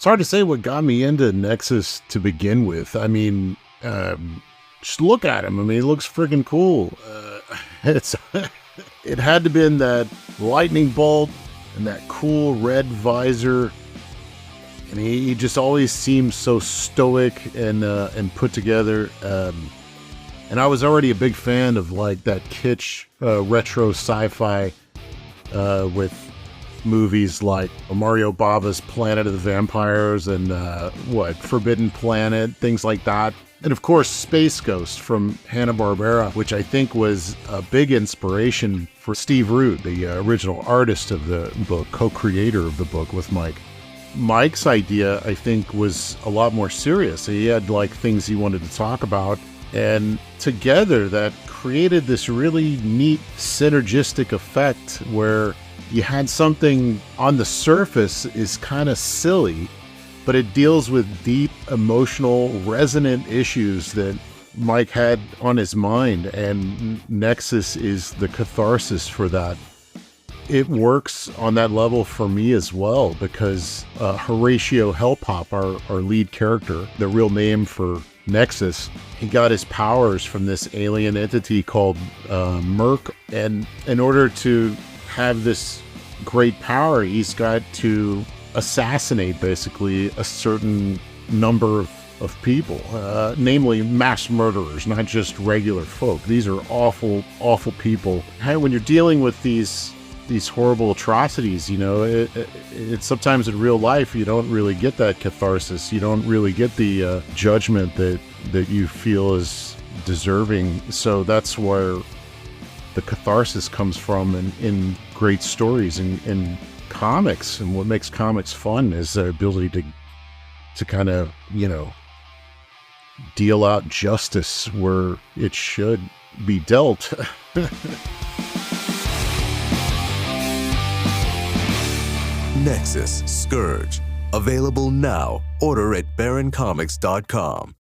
It's hard to say what got me into Nexus to begin with. I mean, just look at him. I mean, he looks freaking cool. It's it had to been that lightning bolt and that cool red visor, and he just always seemed so stoic and put together. And I was already a big fan of like that kitsch retro sci-fi with movies like Mario Bava's Planet of the Vampires and Forbidden Planet, things like that. And of course, Space Ghost from Hanna-Barbera, which I think was a big inspiration for Steve Root, the original artist of the book, co-creator of the book with Mike. Mike's idea, I think, was a lot more serious. He had like things he wanted to talk about, and together that created this really neat synergistic effect where you had something on the surface is kind of silly, but it deals with deep, emotional, resonant issues that Mike had on his mind, and Nexus is the catharsis for that. It works on that level for me as well, because Horatio Hellpop, our lead character, the real name for Nexus, he got his powers from this alien entity called Merc, and in order to have this great power, he's got to assassinate basically a certain number of people, namely mass murderers, not just regular folk. These are awful, awful people. When you're dealing with these horrible atrocities, you know, it's sometimes in real life you don't really get that catharsis. You don't really get the judgment that you feel is deserving. So that's where the catharsis comes from in great stories and comics. And what makes comics fun is the ability to kind of, you know, deal out justice where it should be dealt. Nexus Scourge. Available now. Order at baroncomics.com.